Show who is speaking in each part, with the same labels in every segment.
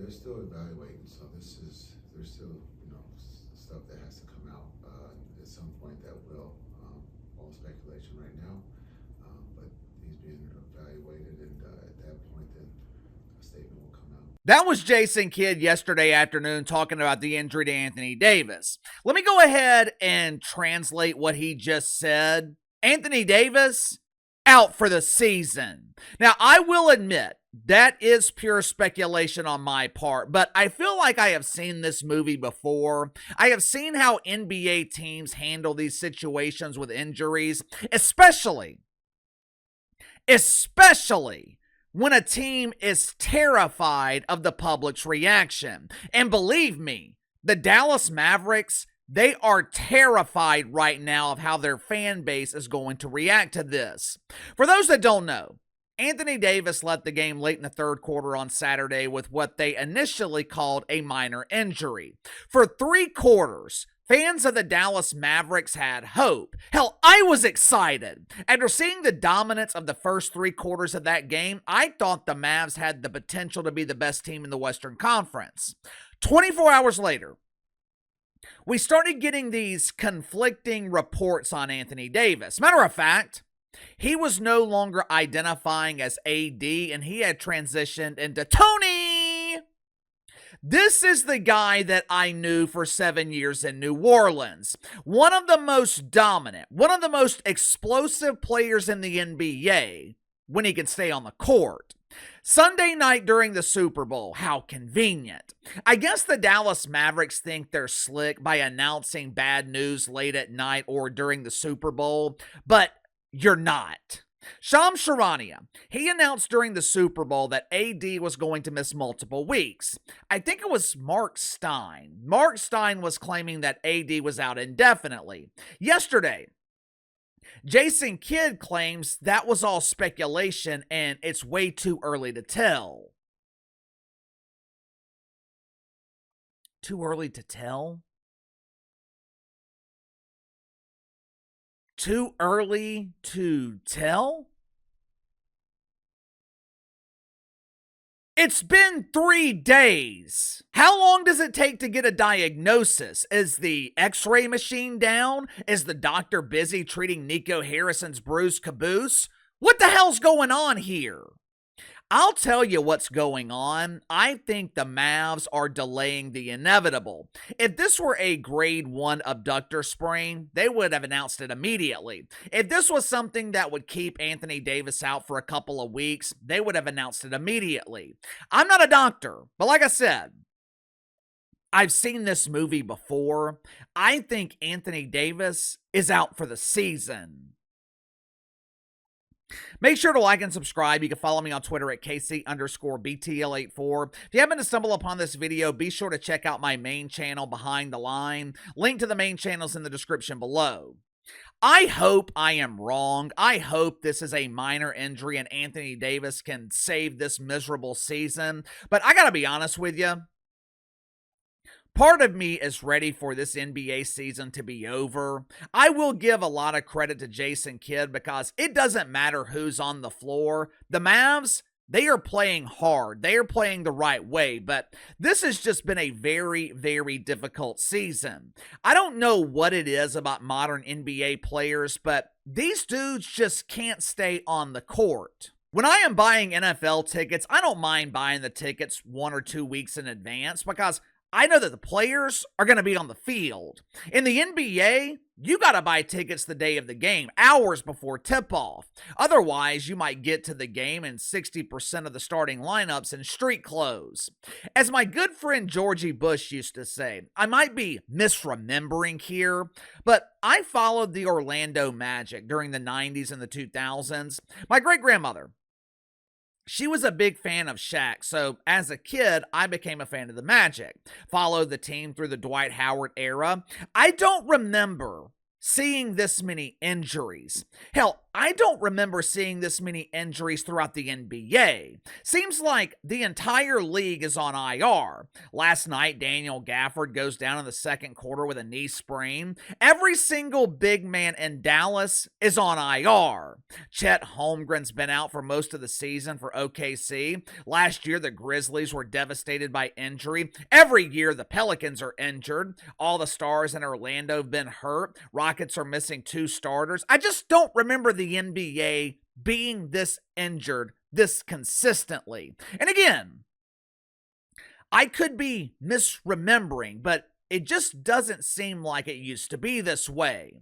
Speaker 1: they're still evaluating. So there's still stuff that has to come out at some point that will. All speculation right now, but he's being evaluated, and at that point, then a statement will come out.
Speaker 2: That was Jason Kidd yesterday afternoon talking about the injury to Anthony Davis. Let me go ahead and translate what he just said. Anthony Davis out for the season. Now, I will admit that is pure speculation on my part, but I feel like I have seen this movie before. I have seen how NBA teams handle these situations with injuries, especially when a team is terrified of the public's reaction. And believe me, the Dallas Mavericks, they are terrified right now of how their fan base is going to react to this. For those that don't know, Anthony Davis left the game late in the third quarter on Saturday with what they initially called a minor injury. For 3 quarters, fans of the Dallas Mavericks had hope. Hell, I was excited. After seeing the dominance of the first 3 quarters of that game, I thought the Mavs had the potential to be the best team in the Western Conference. 24 hours later, we started getting these conflicting reports on Anthony Davis. Matter of fact, he was no longer identifying as AD, and he had transitioned into Tony. This is the guy that I knew for 7 years in New Orleans. One of the most dominant, one of the most explosive players in the NBA when he could stay on the court. Sunday night during the Super Bowl, how convenient. I guess the Dallas Mavericks think they're slick by announcing bad news late at night or during the Super Bowl, but you're not. Shams Charania, he announced during the Super Bowl that AD was going to miss multiple weeks. I think it was Mark Stein. Mark Stein was claiming that AD was out indefinitely. Yesterday, Jason Kidd claims that was all speculation and it's way too early to tell. Too early to tell? Too early to tell? It's been 3 days. How long does it take to get a diagnosis? Is the x-ray machine down? Is the doctor busy treating Nico Harrison's bruised caboose? What the hell's going on here? I'll tell you what's going on. I think the Mavs are delaying the inevitable. If this were a grade 1 abductor sprain, they would have announced it immediately. If this was something that would keep Anthony Davis out for a couple of weeks, they would have announced it immediately. I'm not a doctor, but like I said, I've seen this movie before. I think Anthony Davis is out for the season. Make sure to like and subscribe. You can follow me on Twitter at KC_BTL84. If you happen to stumble upon this video, be sure to check out my main channel, Behind the Line. Link to the main channels in the description below. I hope I am wrong. I hope this is a minor injury and Anthony Davis can save this miserable season. But I gotta be honest with you. Part of me is ready for this NBA season to be over. I will give a lot of credit to Jason Kidd because it doesn't matter who's on the floor. The Mavs, they are playing hard. They are playing the right way, but this has just been a very, very difficult season. I don't know what it is about modern NBA players, but these dudes just can't stay on the court. When I am buying NFL tickets, I don't mind buying the tickets 1 or 2 weeks in advance because I know that the players are going to be on the field. In the NBA, you got to buy tickets the day of the game, hours before tip-off. Otherwise, you might get to the game and 60% of the starting lineups in street clothes. As my good friend Georgie Bush used to say, I might be misremembering here, but I followed the Orlando Magic during the 90s and the 2000s. My great-grandmother, she was a big fan of Shaq, so as a kid, I became a fan of the Magic. Followed the team through the Dwight Howard era. I don't remember seeing this many injuries. Hell, I don't remember seeing this many injuries throughout the NBA. Seems like the entire league is on IR. Last night, Daniel Gafford goes down in the second quarter with a knee sprain. Every single big man in Dallas is on IR. Chet Holmgren's been out for most of the season for OKC. Last year, the Grizzlies were devastated by injury. Every year, the Pelicans are injured. All the stars in Orlando have been hurt. Rockets are missing 2 starters. I just don't remember the NBA being this injured this consistently. And again, I could be misremembering, but it just doesn't seem like it used to be this way.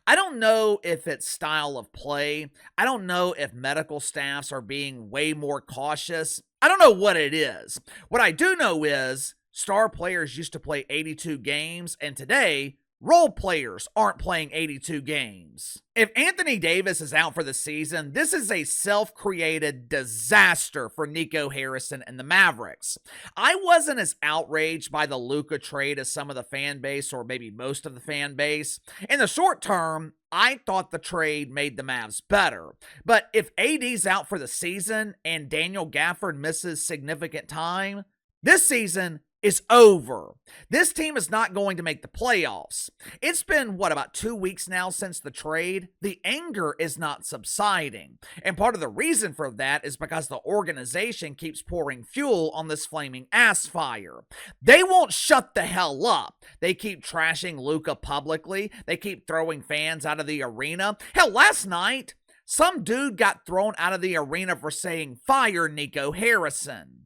Speaker 2: I don't know if it's style of play. I don't know if medical staffs are being way more cautious. I don't know what it is. What I do know is star players used to play 82 games, and today, role players aren't playing 82 games. If Anthony Davis is out for the season, this is a self-created disaster for Nico Harrison and the Mavericks. I wasn't as outraged by the Luka trade as some of the fan base, or maybe most of the fan base. In the short term, I thought the trade made the Mavs better. But if AD's out for the season and Daniel Gafford misses significant time, this season is over. This team is not going to make the playoffs. It's been, about 2 weeks now since the trade? The anger is not subsiding. And part of the reason for that is because the organization keeps pouring fuel on this flaming ass fire. They won't shut the hell up. They keep trashing Luka publicly. They keep throwing fans out of the arena. Hell, last night, some dude got thrown out of the arena for saying, "Fire Nico Harrison."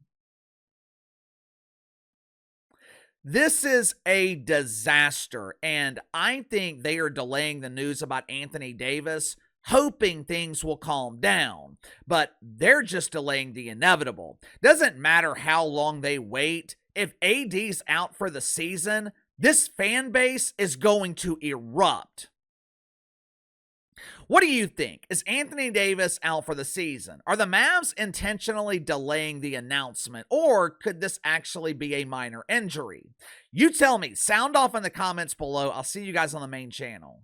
Speaker 2: This is a disaster, and I think they are delaying the news about Anthony Davis, hoping things will calm down. But they're just delaying the inevitable. Doesn't matter how long they wait. If AD's out for the season, this fan base is going to erupt. What do you think? Is Anthony Davis out for the season? Are the Mavs intentionally delaying the announcement, or could this actually be a minor injury? You tell me. Sound off in the comments below. I'll see you guys on the main channel.